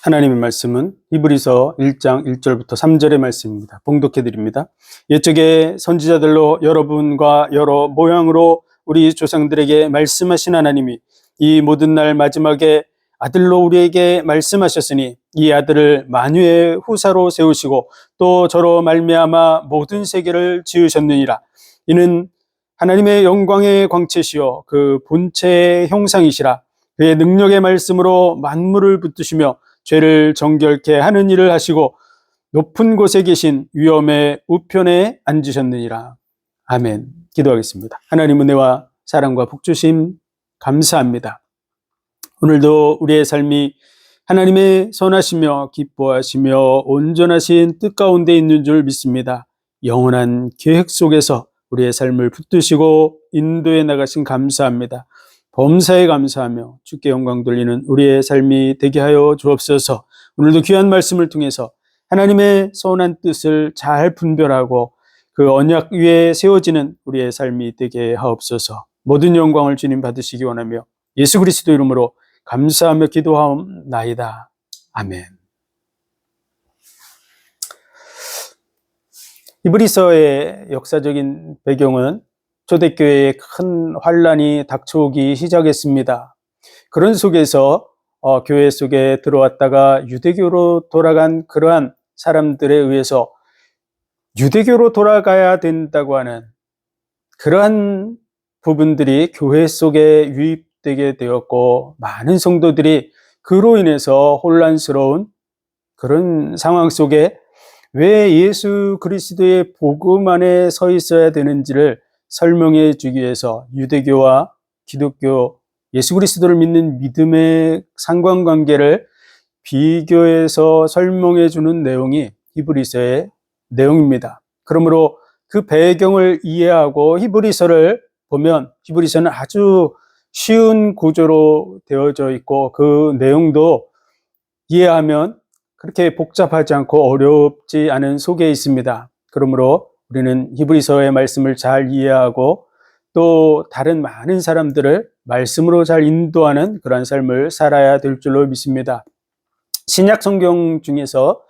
하나님의 말씀은 히브리서 1장 1절부터 3절의 말씀입니다. 봉독해 드립니다. 옛적에 선지자들로 여러분과 여러 모양으로 우리 조상들에게 말씀하신 하나님이 이 모든 날 마지막에 아들로 우리에게 말씀하셨으니 이 아들을 만유의 후사로 세우시고 또 저로 말미암아 모든 세계를 지으셨느니라. 이는 하나님의 영광의 광채시요 그 본체의 형상이시라. 그의 능력의 말씀으로 만물을 붙드시며 죄를 정결케 하는 일을 하시고 높은 곳에 계신 위엄의 우편에 앉으셨느니라. 아멘. 기도하겠습니다. 하나님 은혜와 사랑과 복주심 감사합니다. 오늘도 우리의 삶이 하나님의 선하시며 기뻐하시며 온전하신 뜻 가운데 있는 줄 믿습니다. 영원한 계획 속에서 우리의 삶을 붙드시고 인도해 나가신 감사합니다. 범사에 감사하며 주께 영광 돌리는 우리의 삶이 되게 하여 주옵소서. 오늘도 귀한 말씀을 통해서 하나님의 선한 뜻을 잘 분별하고 그 언약 위에 세워지는 우리의 삶이 되게 하옵소서. 모든 영광을 주님 받으시기 원하며 예수 그리스도 이름으로 감사하며 기도하옵나이다. 아멘. 히브리서의 역사적인 배경은 초대교회에 큰 환란이 닥쳐오기 시작했습니다. 그런 속에서 교회 속에 들어왔다가 유대교로 돌아간 그러한 사람들에 의해서 유대교로 돌아가야 된다고 하는 그러한 부분들이 교회 속에 유입되게 되었고 많은 성도들이 그로 인해서 혼란스러운 그런 상황 속에 왜 예수 그리스도의 복음 안에 서 있어야 되는지를 설명해 주기 위해서 유대교와 기독교, 예수 그리스도를 믿는 믿음의 상관관계를 비교해서 설명해 주는 내용이 히브리서의 내용입니다. 그러므로 그 배경을 이해하고 히브리서를 보면 히브리서는 아주 쉬운 구조로 되어져 있고 그 내용도 이해하면 그렇게 복잡하지 않고 어렵지 않은 속에 있습니다. 그러므로 우리는 히브리서의 말씀을 잘 이해하고 또 다른 많은 사람들을 말씀으로 잘 인도하는 그런 삶을 살아야 될 줄로 믿습니다. 신약 성경 중에서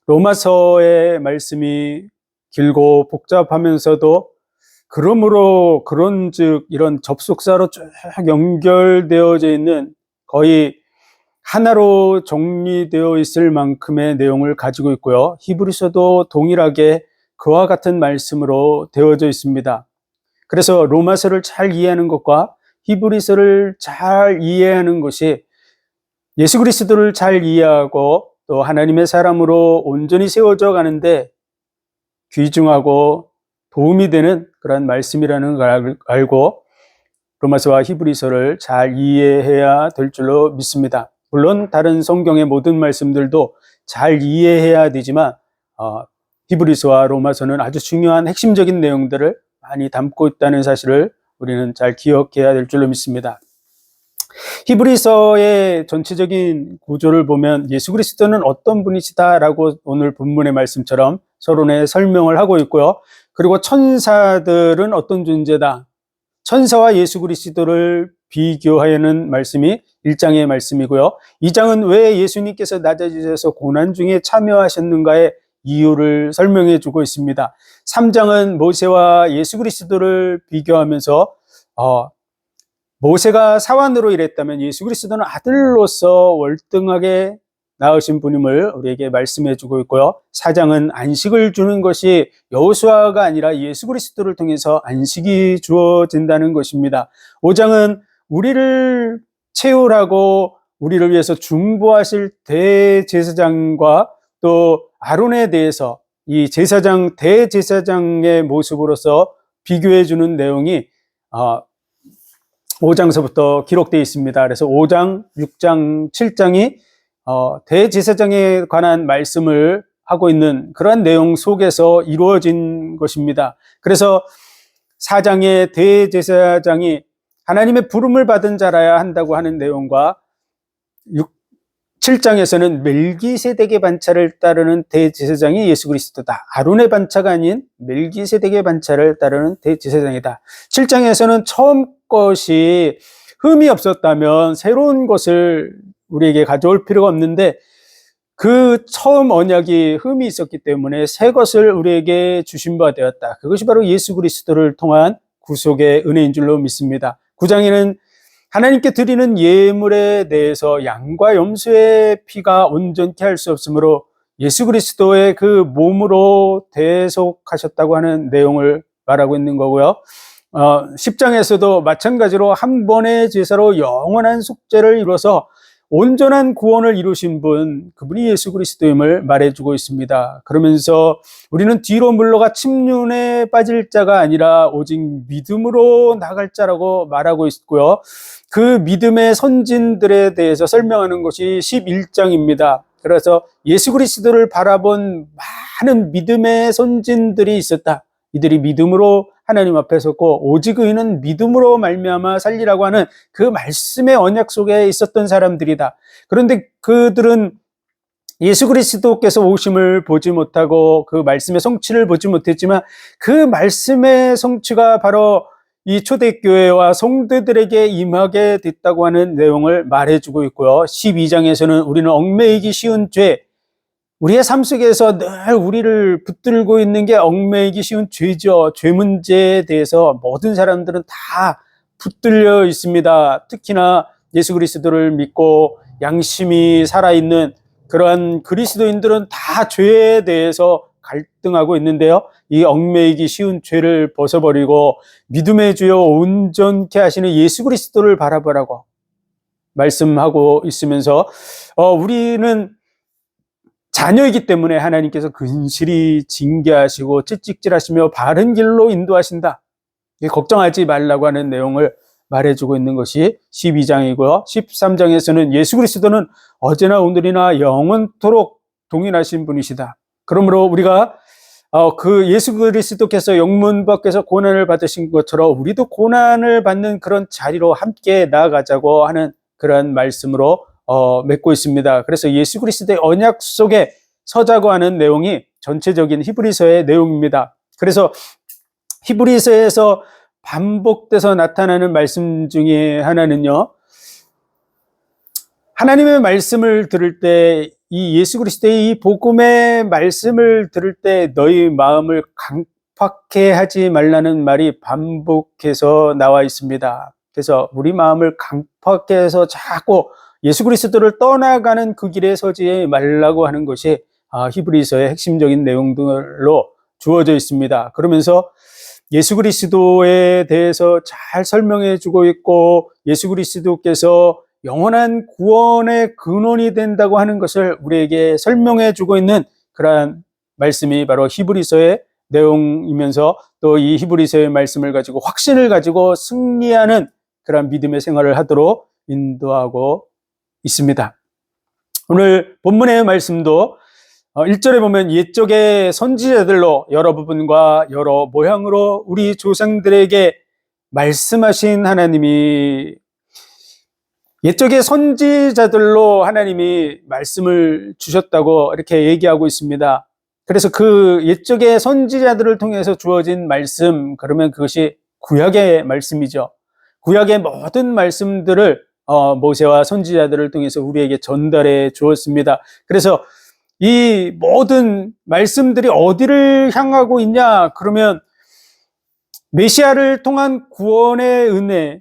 로마서의 말씀이 길고 복잡하면서도 그러므로 그런즉 이런 접속사로 쭉 연결되어져 있는 거의 하나로 정리되어 있을 만큼의 내용을 가지고 있고요. 히브리서도 동일하게 그와 같은 말씀으로 되어져 있습니다. 그래서 로마서를 잘 이해하는 것과 히브리서를 잘 이해하는 것이 예수 그리스도를 잘 이해하고 또 하나님의 사람으로 온전히 세워져 가는데 귀중하고 도움이 되는 그런 말씀이라는 걸 알고 로마서와 히브리서를 잘 이해해야 될 줄로 믿습니다. 물론 다른 성경의 모든 말씀들도 잘 이해해야 되지만 히브리서와 로마서는 아주 중요한 핵심적인 내용들을 많이 담고 있다는 사실을 우리는 잘 기억해야 될 줄로 믿습니다. 히브리서의 전체적인 구조를 보면 예수 그리스도는 어떤 분이시다라고 오늘 본문의 말씀처럼 서론에 설명을 하고 있고요. 그리고 천사들은 어떤 존재다. 천사와 예수 그리스도를 비교하는 말씀이 1장의 말씀이고요. 2장은 왜 예수님께서 낮아지셔서 고난 중에 참여하셨는가의 이유를 설명해 주고 있습니다. 3장은 모세와 예수 그리스도를 비교하면서 모세가 사환으로 일했다면 예수 그리스도는 아들로서 월등하게 나으신 분임을 우리에게 말씀해 주고 있고요. 4장은 안식을 주는 것이 여호수아가 아니라 예수 그리스도를 통해서 안식이 주어진다는 것입니다. 5장은 우리를 채우라고 우리를 위해서 중보하실 대제사장과 또 아론에 대해서 이 제사장, 대제사장의 모습으로서 비교해 주는 내용이 5장서부터 기록되어 있습니다. 그래서 5장, 6장, 7장이 대제사장에 관한 말씀을 하고 있는 그러한 내용 속에서 이루어진 것입니다. 그래서 4장의 대제사장이 하나님의 부름을 받은 자라야 한다고 하는 내용과 7장에서는 멜기세덱의 반차를 따르는 대제사장이 예수 그리스도다. 아론의 반차가 아닌 멜기세덱의 반차를 따르는 대제사장이다. 7장에서는 처음 것이 흠이 없었다면 새로운 것을 우리에게 가져올 필요가 없는데 그 처음 언약이 흠이 있었기 때문에 새 것을 우리에게 주신 바 되었다. 그것이 바로 예수 그리스도를 통한 구속의 은혜인 줄로 믿습니다. 9장에는 하나님께 드리는 예물에 대해서 양과 염소의 피가 온전케 할 수 없으므로 예수 그리스도의 그 몸으로 대속하셨다고 하는 내용을 말하고 있는 거고요. 10장에서도 마찬가지로 한 번의 제사로 영원한 속죄를 이루어서 온전한 구원을 이루신 분, 그분이 예수 그리스도임을 말해주고 있습니다. 그러면서 우리는 뒤로 물러가 침륜에 빠질 자가 아니라 오직 믿음으로 나갈 자라고 말하고 있고요. 그 믿음의 선진들에 대해서 설명하는 것이 11장입니다. 그래서 예수 그리스도를 바라본 많은 믿음의 선진들이 있었다. 이들이 믿음으로 하나님 앞에 섰고 오직 의인은 믿음으로 말미암아 살리라고 하는 그 말씀의 언약 속에 있었던 사람들이다. 그런데 그들은 예수 그리스도께서 오심을 보지 못하고 그 말씀의 성취를 보지 못했지만 그 말씀의 성취가 바로 이 초대교회와 성도들에게 임하게 됐다고 하는 내용을 말해주고 있고요. 12장에서는 우리는 얽매이기 쉬운 죄, 우리의 삶 속에서 늘 우리를 붙들고 있는 게 얽매이기 쉬운 죄죠. 죄 문제에 대해서 모든 사람들은 다 붙들려 있습니다. 특히나 예수 그리스도를 믿고 양심이 살아있는 그러한 그리스도인들은 다 죄에 대해서 갈등하고 있는데요. 이 얽매이기 쉬운 죄를 벗어버리고 믿음의 주여 온전케 하시는 예수 그리스도를 바라보라고 말씀하고 있으면서 우리는 자녀이기 때문에 하나님께서 근실히 징계하시고 채찍질하시며 바른 길로 인도하신다. 걱정하지 말라고 하는 내용을 말해주고 있는 것이 12장이고요. 13장에서는 예수 그리스도는 어제나 오늘이나 영원토록 동일하신 분이시다. 그러므로 우리가 그 예수 그리스도께서 영문 밖에서 고난을 받으신 것처럼 우리도 고난을 받는 그런 자리로 함께 나아가자고 하는 그런 말씀으로 맺고 있습니다. 그래서 예수 그리스도의 언약 속에 서자고 하는 내용이 전체적인 히브리서의 내용입니다. 그래서 히브리서에서 반복돼서 나타나는 말씀 중에 하나는요, 하나님의 말씀을 들을 때, 이 예수 그리스도의 이 복음의 말씀을 들을 때 너희 마음을 강팍해 하지 말라는 말이 반복해서 나와 있습니다. 그래서 우리 마음을 강팍해서 자꾸 예수 그리스도를 떠나가는 그 길에 서지 말라고 하는 것이 히브리서의 핵심적인 내용들로 주어져 있습니다. 그러면서 예수 그리스도에 대해서 잘 설명해 주고 있고 예수 그리스도께서 영원한 구원의 근원이 된다고 하는 것을 우리에게 설명해 주고 있는 그러한 말씀이 바로 히브리서의 내용이면서 또 이 히브리서의 말씀을 가지고 확신을 가지고 승리하는 그러한 믿음의 생활을 하도록 인도하고 있습니다. 오늘 본문의 말씀도 1절에 보면 옛적의 선지자들로 여러 부분과 여러 모양으로 우리 조상들에게 말씀하신 하나님이 옛적의 선지자들로 하나님이 말씀을 주셨다고 이렇게 얘기하고 있습니다. 그래서 그 옛적의 선지자들을 통해서 주어진 말씀, 그러면 그것이 구약의 말씀이죠. 구약의 모든 말씀들을 모세와 선지자들을 통해서 우리에게 전달해 주었습니다. 그래서 이 모든 말씀들이 어디를 향하고 있냐? 그러면 메시아를 통한 구원의 은혜,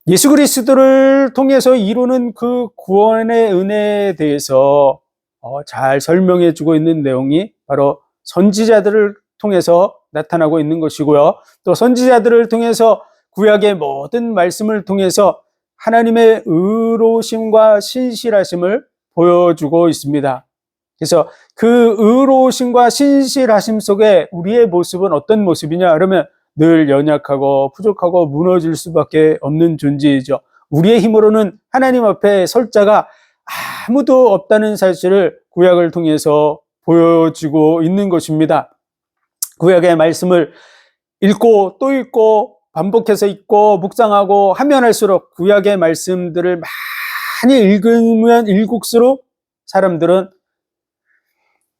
예수 그리스도를 통해서 이루는 그 구원의 은혜에 대해서 잘 설명해 주고 있는 내용이 바로 선지자들을 통해서 나타나고 있는 것이고요. 또 선지자들을 통해서 구약의 모든 말씀을 통해서 하나님의 의로우심과 신실하심을 보여주고 있습니다. 그래서 그 의로우심과 신실하심 속에 우리의 모습은 어떤 모습이냐? 그러면 늘 연약하고 부족하고 무너질 수밖에 없는 존재이죠. 우리의 힘으로는 하나님 앞에 설 자가 아무도 없다는 사실을 구약을 통해서 보여주고 있는 것입니다. 구약의 말씀을 읽고 또 읽고 반복해서 읽고 묵상하고 하면 할수록 구약의 말씀들을 많이 읽으면 읽을수록 사람들은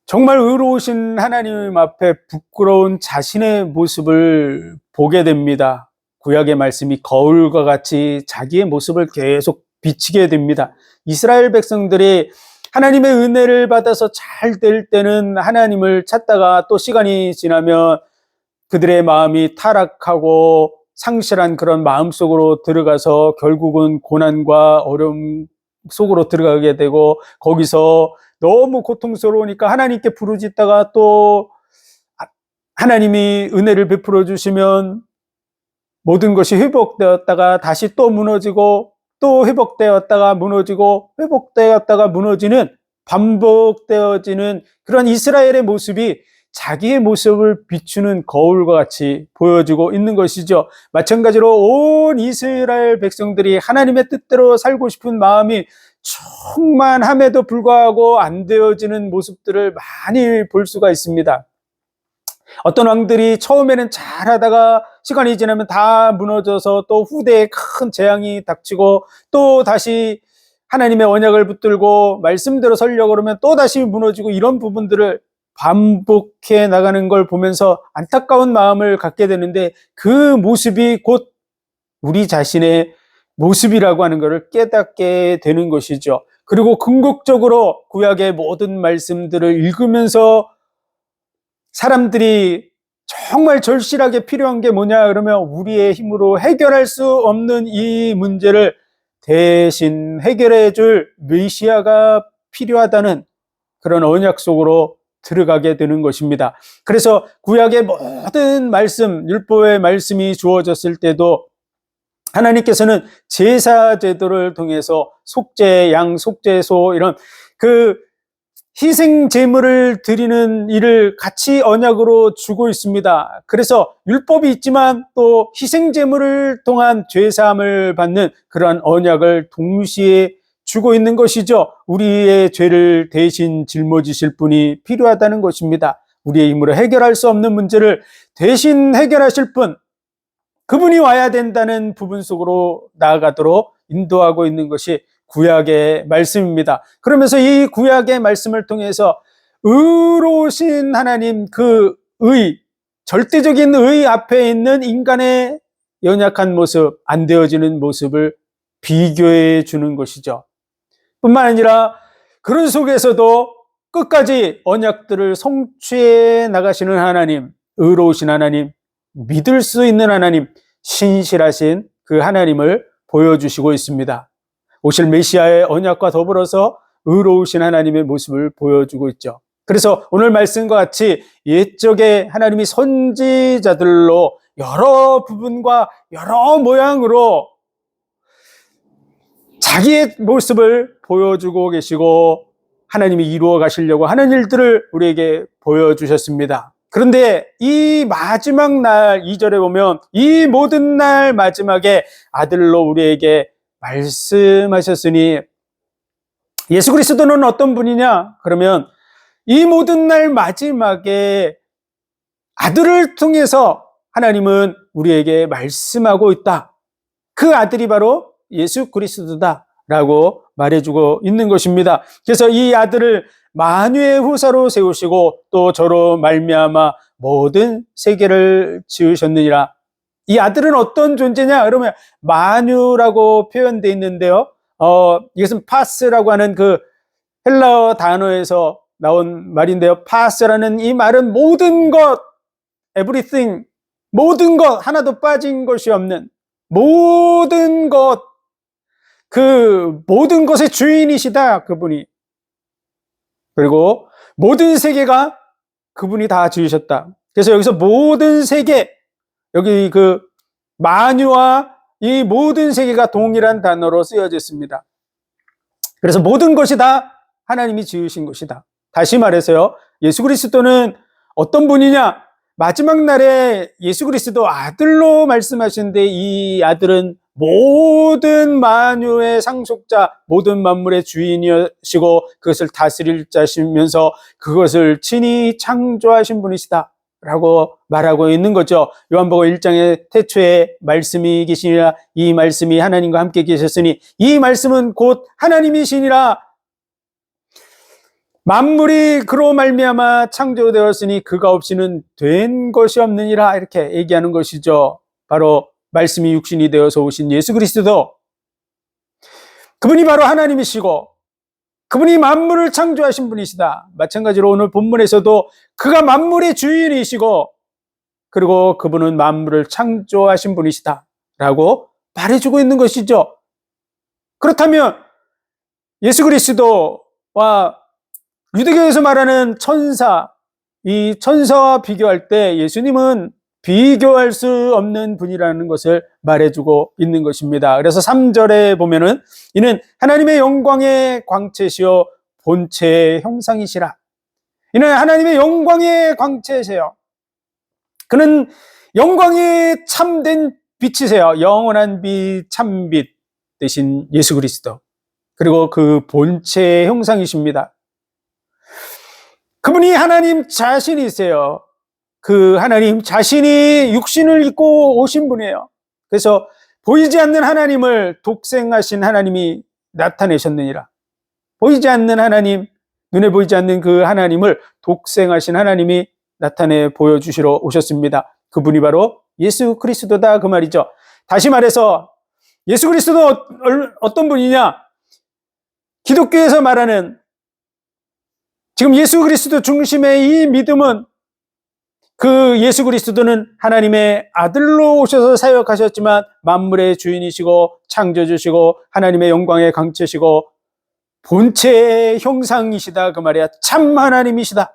정말 의로우신 하나님 앞에 부끄러운 자신의 모습을 보게 됩니다. 구약의 말씀이 거울과 같이 자기의 모습을 계속 비치게 됩니다. 이스라엘 백성들이 하나님의 은혜를 받아서 잘 될 때는 하나님을 찾다가 또 시간이 지나면 그들의 마음이 타락하고 상실한 그런 마음 속으로 들어가서 결국은 고난과 어려움 속으로 들어가게 되고, 거기서 너무 고통스러우니까 하나님께 부르짖다가 또 하나님이 은혜를 베풀어 주시면 모든 것이 회복되었다가 다시 또 무너지고, 또 회복되었다가 무너지고, 회복되었다가 무너지는, 반복되어지는 그런 이스라엘의 모습이 자기의 모습을 비추는 거울과 같이 보여지고 있는 것이죠. 마찬가지로 온 이스라엘 백성들이 하나님의 뜻대로 살고 싶은 마음이 충만함에도 불구하고 안 되어지는 모습들을 많이 볼 수가 있습니다. 어떤 왕들이 처음에는 잘하다가 시간이 지나면 다 무너져서 또 후대에 큰 재앙이 닥치고, 또 다시 하나님의 언약을 붙들고 말씀대로 살려고 그러면 또 다시 무너지고, 이런 부분들을 반복해 나가는 걸 보면서 안타까운 마음을 갖게 되는데, 그 모습이 곧 우리 자신의 모습이라고 하는 것을 깨닫게 되는 것이죠. 그리고 궁극적으로 구약의 모든 말씀들을 읽으면서 사람들이 정말 절실하게 필요한 게 뭐냐 그러면, 우리의 힘으로 해결할 수 없는 이 문제를 대신 해결해 줄 메시아가 필요하다는 그런 언약 속으로 들어가게 되는 것입니다. 그래서 구약의 모든 말씀, 율법의 말씀이 주어졌을 때도 하나님께서는 제사 제도를 통해서 속죄 양, 속죄 소, 이런 그 희생 제물을 드리는 일을 같이 언약으로 주고 있습니다. 그래서 율법이 있지만 또 희생 제물을 통한 죄 사함을 받는 그러한 언약을 동시에 주고 있는 것이죠. 우리의 죄를 대신 짊어지실 분이 필요하다는 것입니다. 우리의 힘으로 해결할 수 없는 문제를 대신 해결하실 분, 그분이 와야 된다는 부분 속으로 나아가도록 인도하고 있는 것이 구약의 말씀입니다. 그러면서 이 구약의 말씀을 통해서 의로우신 하나님, 그 의, 절대적인 의 앞에 있는 인간의 연약한 모습, 안 되어지는 모습을 비교해 주는 것이죠. 뿐만 아니라 그런 속에서도 끝까지 언약들을 성취해 나가시는 하나님, 의로우신 하나님, 믿을 수 있는 하나님, 신실하신 그 하나님을 보여주시고 있습니다. 오실 메시아의 언약과 더불어서 의로우신 하나님의 모습을 보여주고 있죠. 그래서 오늘 말씀과 같이 옛적에 하나님이 선지자들로 여러 부분과 여러 모양으로 자기의 모습을 보여주고 계시고, 하나님이 이루어 가시려고 하는 일들을 우리에게 보여주셨습니다. 그런데 이 마지막 날 2절에 보면, 이 모든 날 마지막에 아들로 우리에게 말씀하셨으니, 예수 그리스도는 어떤 분이냐? 그러면 이 모든 날 마지막에 아들을 통해서 하나님은 우리에게 말씀하고 있다. 그 아들이 바로 예수 그리스도다라고 말해주고 있는 것입니다. 그래서 이 아들을 만유의 후사로 세우시고, 또 저로 말미암아 모든 세계를 지으셨느니라. 이 아들은 어떤 존재냐? 그러면 만유라고 표현되어 있는데요. 이것은 파스라고 하는 그 헬라어 단어에서 나온 말인데요. 파스라는 이 말은 모든 것, everything, 모든 것, 하나도 빠진 것이 없는 모든 것, 그 모든 것의 주인이시다, 그분이. 그리고 모든 세계가 그분이 다 지으셨다. 그래서 여기서 모든 세계, 여기 그 만유와 이 모든 세계가 동일한 단어로 쓰여져 있습니다. 그래서 모든 것이 다 하나님이 지으신 것이다. 다시 말해서요, 예수 그리스도는 어떤 분이냐? 마지막 날에 예수 그리스도 아들로 말씀하시는데, 이 아들은 모든 만유의 상속자, 모든 만물의 주인이시고 그것을 다스릴 자시면서 그것을 친히 창조하신 분이시다 라고 말하고 있는 거죠. 요한복음 1장의 태초에 말씀이 계시니라, 이 말씀이 하나님과 함께 계셨으니 이 말씀은 곧 하나님이시니라. 만물이 그로 말미암아 창조되었으니 그가 없이는 된 것이 없느니라, 이렇게 얘기하는 것이죠. 바로 말씀이 육신이 되어서 오신 예수 그리스도, 그분이 바로 하나님이시고 그분이 만물을 창조하신 분이시다. 마찬가지로 오늘 본문에서도 그가 만물의 주인이시고 그리고 그분은 만물을 창조하신 분이시다 라고 말해주고 있는 것이죠. 그렇다면 예수 그리스도와 유대교에서 말하는 천사, 이 천사와 비교할 때 예수님은 비교할 수 없는 분이라는 것을 말해주고 있는 것입니다. 그래서 3절에 보면은 이는 하나님의 영광의 광채시요 본체의 형상이시라. 이는 하나님의 영광의 광채세요. 그는 영광의 참된 빛이세요. 영원한 빛, 참빛 되신 예수 그리스도. 그리고 그 본체의 형상이십니다. 그분이 하나님 자신이세요. 그 하나님 자신이 육신을 입고 오신 분이에요. 그래서 보이지 않는 하나님을 독생하신 하나님이 나타내셨느니라. 보이지 않는 하나님, 눈에 보이지 않는 그 하나님을 독생하신 하나님이 나타내 보여주시러 오셨습니다. 그분이 바로 예수 그리스도다 그 말이죠. 다시 말해서 예수 그리스도 어떤 분이냐? 기독교에서 말하는 지금 예수 그리스도 중심의 이 믿음은 그 예수 그리스도는 하나님의 아들로 오셔서 사역하셨지만 만물의 주인이시고 창조주시고 하나님의 영광의 광채시고 본체의 형상이시다 그 말이야. 참 하나님이시다.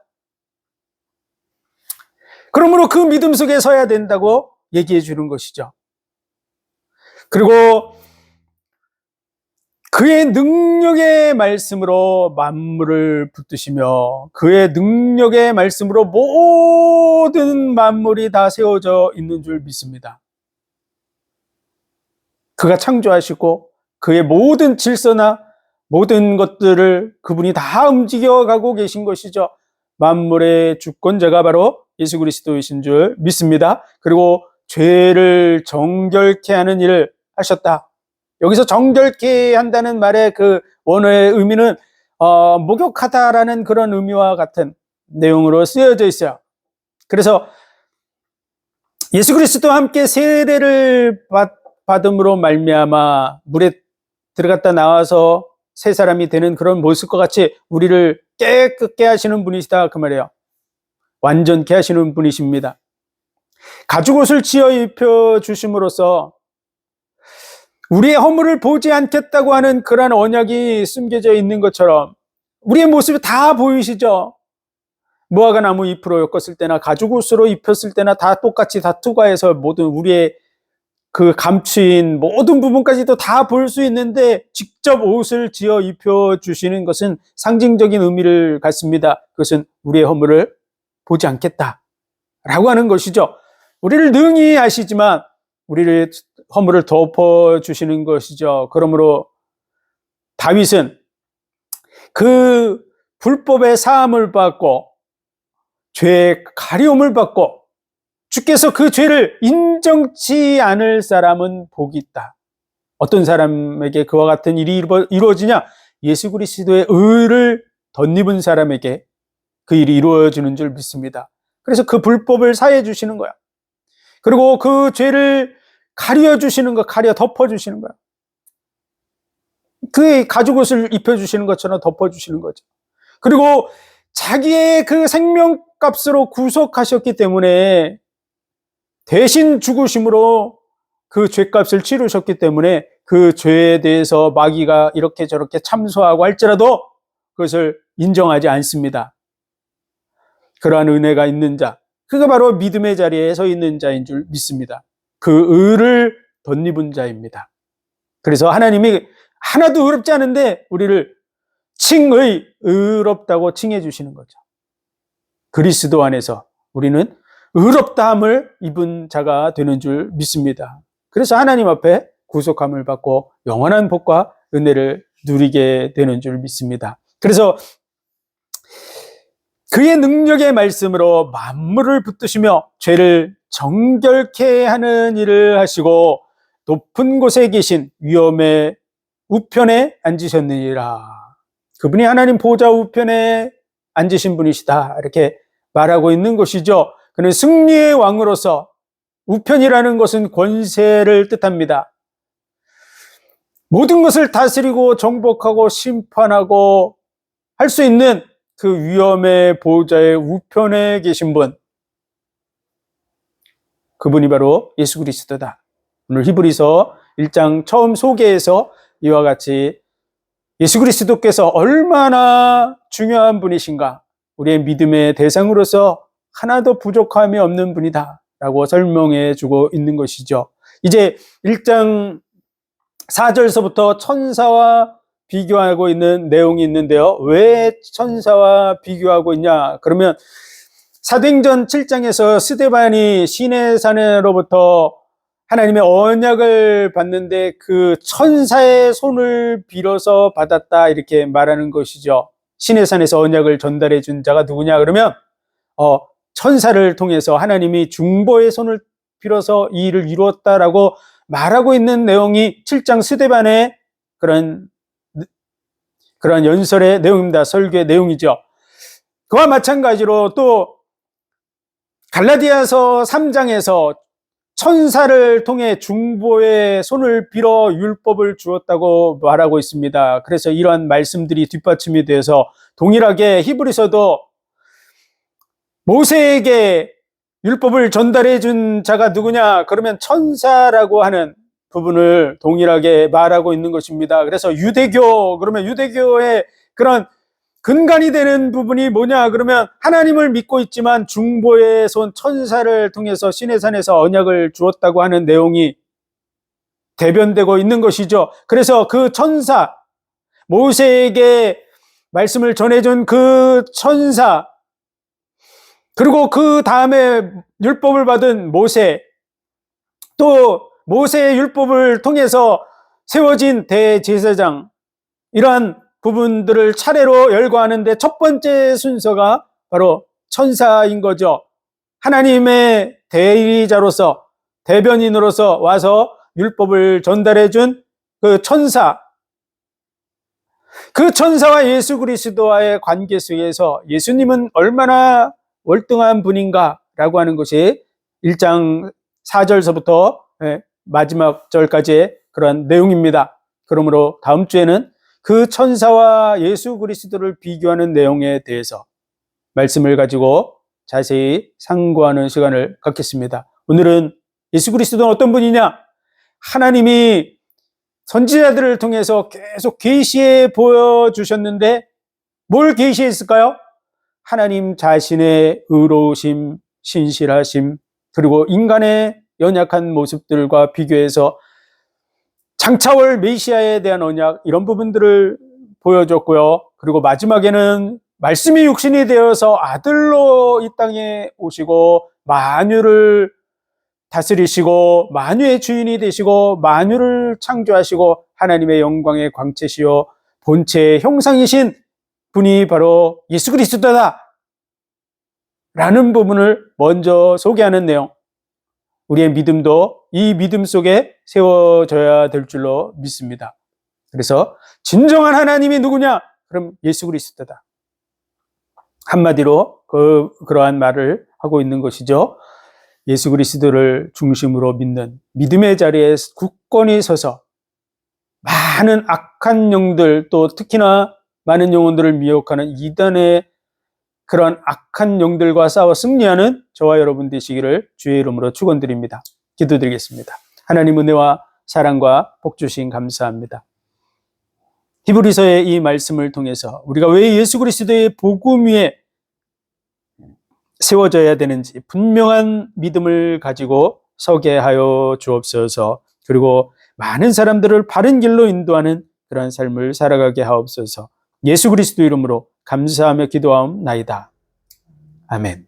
그러므로 그 믿음 속에 서야 된다고 얘기해 주는 것이죠. 그리고 그의 능력의 말씀으로 만물을 붙드시며 그의 능력의 말씀으로 모든 만물이 다 세워져 있는 줄 믿습니다. 그가 창조하시고 그의 모든 질서나 모든 것들을 그분이 다 움직여가고 계신 것이죠. 만물의 주권자가 바로 예수 그리스도이신 줄 믿습니다. 그리고 죄를 정결케 하는 일을 하셨다. 여기서 정결케 한다는 말의 그 원어의 의미는 목욕하다라는 그런 의미와 같은 내용으로 쓰여져 있어요. 그래서 예수 그리스도와 함께 세례를 받음으로 말미암아 물에 들어갔다 나와서 새 사람이 되는 그런 모습과 같이 우리를 깨끗게 하시는 분이시다 그 말이에요. 완전케 하시는 분이십니다. 가죽옷을 지어 입혀 주심으로써 우리의 허물을 보지 않겠다고 하는 그러한 언약이 숨겨져 있는 것처럼 우리의 모습이 다 보이시죠? 무화과 나무 잎으로 엮었을 때나 가죽옷으로 입혔을 때나 다 똑같이 다 투과해서 모든 우리의 그 감추인 모든 부분까지도 다 볼 수 있는데 직접 옷을 지어 입혀 주시는 것은 상징적인 의미를 갖습니다. 그것은 우리의 허물을 보지 않겠다라고 하는 것이죠. 우리를 능히 아시지만 우리를 허물을 덮어주시는 것이죠. 그러므로 다윗은 그 불법의 사함을 받고 죄의 가려움을 받고 주께서 그 죄를 인정치 않을 사람은 복이 있다. 어떤 사람에게 그와 같은 일이 이루어지냐? 예수 그리스도의 의를 덧입은 사람에게 그 일이 이루어지는 줄 믿습니다. 그래서 그 불법을 사해 주시는 거야. 그리고 그 죄를 가려 주시는 거, 가려 덮어 주시는 거야. 그의 가죽옷을 입혀 주시는 것처럼 덮어 주시는 거죠. 그리고 자기의 그 생명값으로 구속하셨기 때문에 대신 죽으심으로 그 죄값을 치르셨기 때문에 그 죄에 대해서 마귀가 이렇게 저렇게 참소하고 할지라도 그것을 인정하지 않습니다. 그러한 은혜가 있는 자, 그가 바로 믿음의 자리에 서 있는 자인 줄 믿습니다. 그 의를 덧입은 자입니다. 그래서 하나님이 하나도 의롭지 않은데 우리를 칭의, 의롭다고 칭해 주시는 거죠. 그리스도 안에서 우리는 의롭다함을 입은 자가 되는 줄 믿습니다. 그래서 하나님 앞에 구속함을 받고 영원한 복과 은혜를 누리게 되는 줄 믿습니다. 그래서 그의 능력의 말씀으로 만물을 붙드시며 죄를 정결케 하는 일을 하시고 높은 곳에 계신 위엄의 우편에 앉으셨느니라. 그분이 하나님 보좌 우편에 앉으신 분이시다. 이렇게 말하고 있는 것이죠. 그는 승리의 왕으로서, 우편이라는 것은 권세를 뜻합니다. 모든 것을 다스리고 정복하고 심판하고 할 수 있는 그 위엄의 보호자의 우편에 계신 분, 그분이 바로 예수 그리스도다. 오늘 히브리서 1장 처음 소개에서 이와 같이 예수 그리스도께서 얼마나 중요한 분이신가, 우리의 믿음의 대상으로서 하나도 부족함이 없는 분이다 라고 설명해 주고 있는 것이죠. 이제 1장 4절서부터 천사와 비교하고 있는 내용이 있는데요. 왜 천사와 비교하고 있냐? 그러면 사도행전 7장에서 스데반이 시내산으로부터 하나님의 언약을 받는데 그 천사의 손을 빌어서 받았다 이렇게 말하는 것이죠. 시내산에서 언약을 전달해 준 자가 누구냐? 그러면 천사를 통해서 하나님이 중보의 손을 빌어서 이 일을 이루었다라고 말하고 있는 내용이 7장 스데반의 그런 연설의 내용입니다. 설교의 내용이죠. 그와 마찬가지로 또 갈라디아서 3장에서 천사를 통해 중보의 손을 빌어 율법을 주었다고 말하고 있습니다. 그래서 이러한 말씀들이 뒷받침이 되어서 동일하게 히브리서도 모세에게 율법을 전달해 준 자가 누구냐? 그러면 천사라고 하는 부분을 동일하게 말하고 있는 것입니다. 그래서 그러면 유대교의 그런 근간이 되는 부분이 뭐냐? 그러면 하나님을 믿고 있지만 중보의 손 천사를 통해서 시내산에서 언약을 주었다고 하는 내용이 대변되고 있는 것이죠. 그래서 그 천사, 모세에게 말씀을 전해준 그 천사, 그리고 그 다음에 율법을 받은 모세, 또 모세의 율법을 통해서 세워진 대제사장, 이러한 부분들을 차례로 열거하는데 첫 번째 순서가 바로 천사인 거죠. 하나님의 대리자로서, 대변인으로서 와서 율법을 전달해 준 그 천사, 그 천사와 예수 그리스도와의 관계 속에서 예수님은 얼마나 월등한 분인가 라고 하는 것이 1장 4절서부터 마지막 절까지의 그런 내용입니다. 그러므로 다음 주에는 그 천사와 예수 그리스도를 비교하는 내용에 대해서 말씀을 가지고 자세히 상고하는 시간을 갖겠습니다. 오늘은 예수 그리스도는 어떤 분이냐? 하나님이 선지자들을 통해서 계속 계시해 보여주셨는데 뭘 계시했을까요? 하나님 자신의 의로우심, 신실하심, 그리고 인간의 연약한 모습들과 비교해서 장차올 메시아에 대한 언약, 이런 부분들을 보여줬고요. 그리고 마지막에는 말씀이 육신이 되어서 아들로 이 땅에 오시고 만유를 다스리시고 만유의 주인이 되시고 만유를 창조하시고 하나님의 영광의 광채시요 본체의 형상이신 분이 바로 예수 그리스도다 라는 부분을 먼저 소개하는 내용, 우리의 믿음도 이 믿음 속에 세워져야 될 줄로 믿습니다. 그래서 진정한 하나님이 누구냐? 그럼 예수 그리스도다. 한마디로 그러한 말을 하고 있는 것이죠. 예수 그리스도를 중심으로 믿는 믿음의 자리에 굳건히 서서 많은 악한 영들, 또 특히나 많은 영혼들을 미혹하는 이단의 그런 악한 영들과 싸워 승리하는 저와 여러분 되시기를 주의 이름으로 축원드립니다. 기도드리겠습니다. 하나님 은혜와 사랑과 복 주신 감사합니다. 히브리서의 이 말씀을 통해서 우리가 왜 예수 그리스도의 복음 위에 세워져야 되는지 분명한 믿음을 가지고 서게 하여 주옵소서. 그리고 많은 사람들을 바른 길로 인도하는 그런 삶을 살아가게 하옵소서. 예수 그리스도 이름으로 감사하며 기도하옵나이다. 아멘.